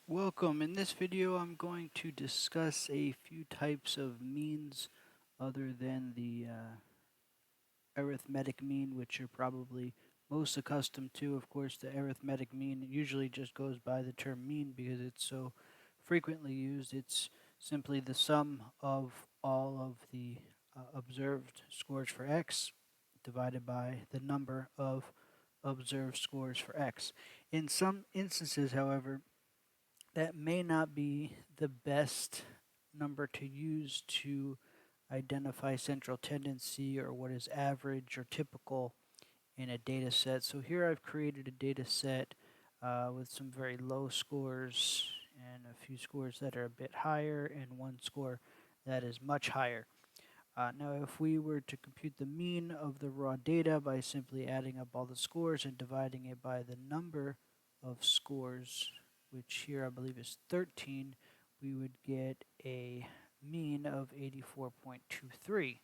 Welcome. In this video, I'm going to discuss a few types of means other than the arithmetic mean, which you're probably most accustomed to. Of course, the arithmetic mean usually just goes by the term mean because it's so frequently used. It's simply the sum of all of the observed scores for x divided by the number of observed scores for x. In some instances, however, that may not be the best number to use to identify central tendency or what is average or typical in a data set. So here I've created a data set with some very low scores and a few scores that are a bit higher and one score that is much higher. Now if we were to compute the mean of the raw data by simply adding up all the scores and dividing it by the number of scores, which here I believe is 13, we would get a mean of 84.23,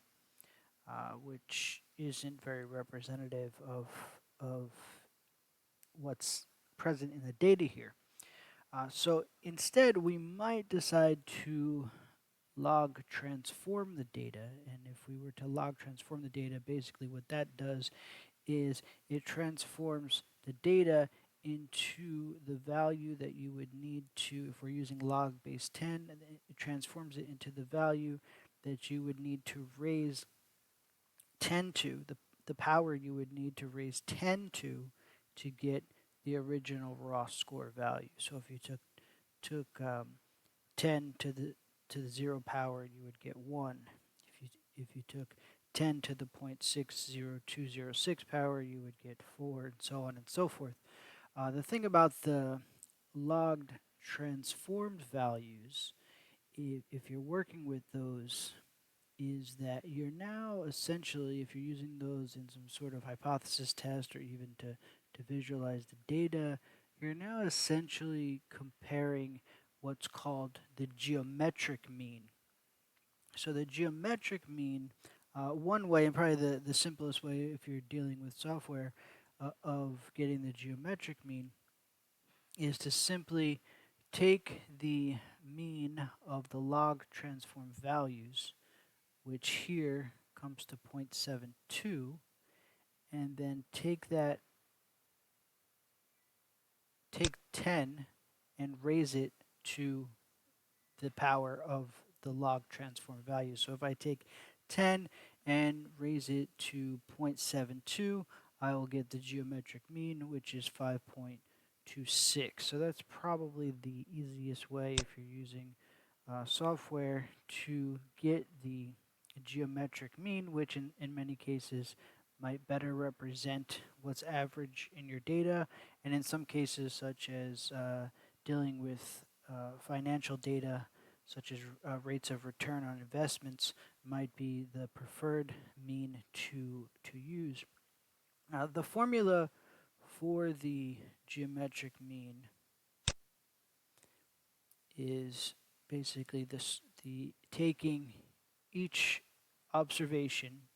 which isn't very representative of what's present in the data here. So instead, we might decide to log transform the data, and if we were to log transform the data, basically what that does is it transforms the data into the value that you would need to, if we're using log base 10, it transforms it into the value that you would need to raise 10 to, the power you would need to raise 10 to get the original raw score value. So if you took 10 to the 0 power, you would get 1. If you took 10 to the 0.60206 power, you would get 4, and so on and so forth. The thing about the logged transformed values, if you're working with those, is that you're now essentially, if you're using those in some sort of hypothesis test or even to visualize the data, you're now essentially comparing what's called the geometric mean. So the geometric mean, one way, and probably the simplest way if you're dealing with software of getting the geometric mean, is to simply take the mean of the log transform values, which here comes to 0.72, and then take 10 and raise it to the power of the log transform value. So if I take 10 and raise it to 0.72, I will get the geometric mean, which is 5.26. So that's probably the easiest way if you're using software to get the geometric mean, which in many cases might better represent what's average in your data, and in some cases, such as dealing with financial data, such as rates of return on investments, might be the preferred mean to use. The formula for the geometric mean is basically the taking each observation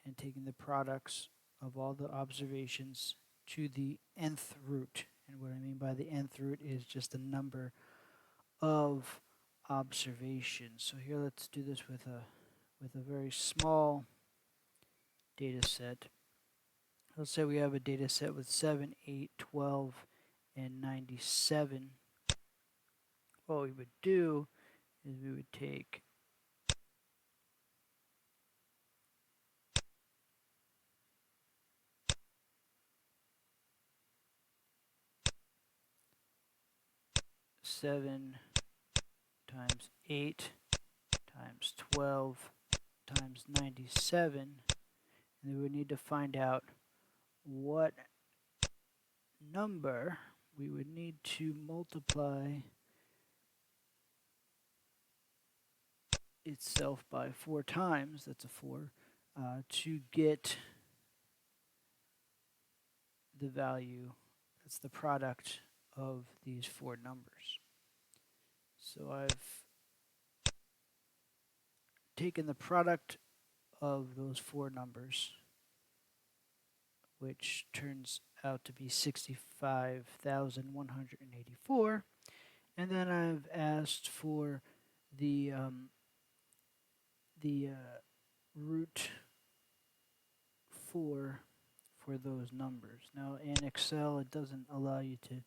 and taking the products of all the observations to the nth root. And what I mean by the nth root is just the number of observations. So here let's do this with a very small data set. Let's say we have a data set with 7, 8, 12, and 97. What we would do is we would take seven times 8 times 12 times 97, and we would need to find out what number we would need to multiply itself by 4 times, that's a 4, to get the value, that's the product of these 4 numbers. So I've taken the product of those 4 numbers, which turns out to be 65,184. And then I've asked for the root for those numbers. Now in Excel, it doesn't allow you to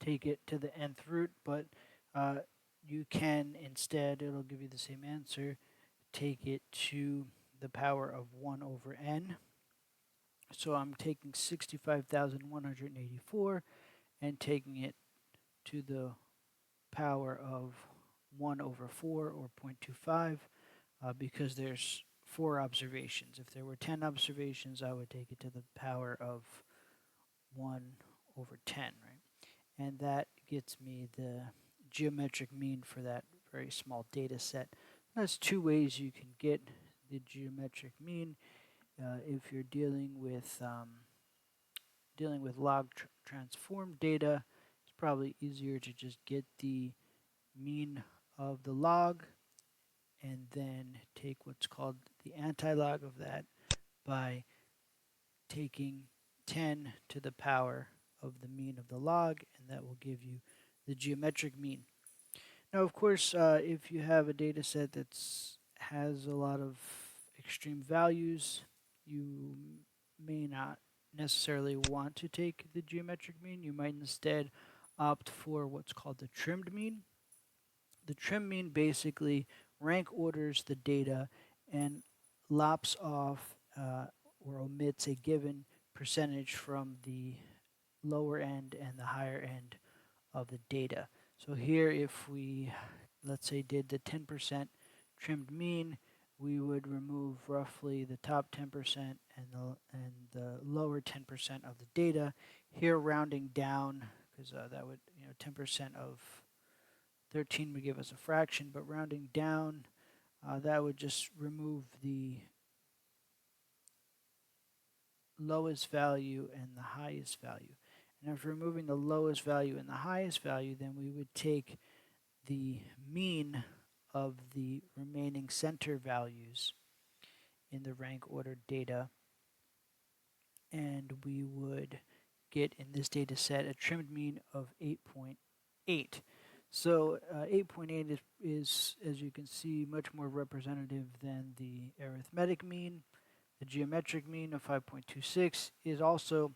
take it to the nth root, but uh, you can instead, it'll give you the same answer, take it to the power of 1 over n. So I'm taking 65,184 and taking it to the power of 1 over 4 or 0.25 because there's 4 observations. If there were 10 observations, I would take it to the power of 1 over 10, right? And that gets me the geometric mean for that very small data set. That's two ways you can get the geometric mean. If you're dealing with log transform data, it's probably easier to just get the mean of the log and then take what's called the anti-log of that by taking 10 to the power of the mean of the log, and that will give you the geometric mean. Now, of course, if you have a data set that has a lot of extreme values, you may not necessarily want to take the geometric mean. You might instead opt for what's called the trimmed mean. The trim mean basically rank orders the data and lops off or omits a given percentage from the lower end and the higher end of the data. So here, if we, let's say, did the 10% trimmed mean, we would remove roughly the top 10% and the lower 10% of the data. Here, rounding down, because that would, 10% of 13 would give us a fraction, but rounding down, that would just remove the lowest value and the highest value. And after removing the lowest value and the highest value, then we would take the mean of the remaining center values in the rank ordered data, and we would get in this data set a trimmed mean of 8.8. So 8.8 is, as you can see, much more representative than the arithmetic mean. The geometric mean of 5.26 is also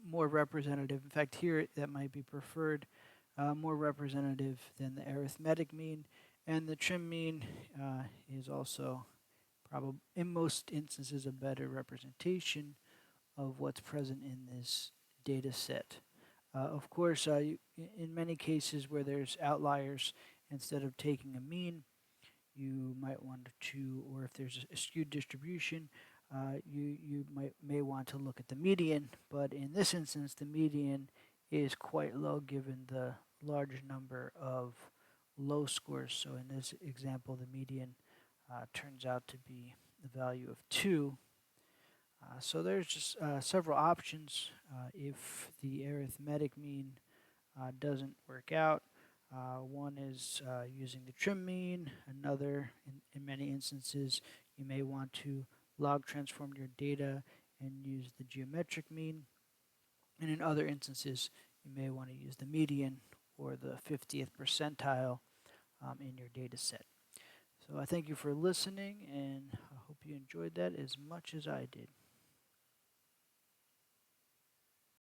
more representative. In fact, here that might be preferred, more representative than the arithmetic mean. And the trim mean is also probably, in most instances, a better representation of what's present in this data set. Of course, in many cases where there's outliers, instead of taking a mean, you might want to, or if there's a skewed distribution, you may want to look at the median. But in this instance, the median is quite low given the large number of low scores. So in this example, the median turns out to be the value of 2. So there's just several options if the arithmetic mean doesn't work out. One is using the trim mean. Another, in many instances, you may want to log transform your data and use the geometric mean. And in other instances, you may want to use the median or the 50th percentile in your data set. So I thank you for listening, and I hope you enjoyed that as much as I did.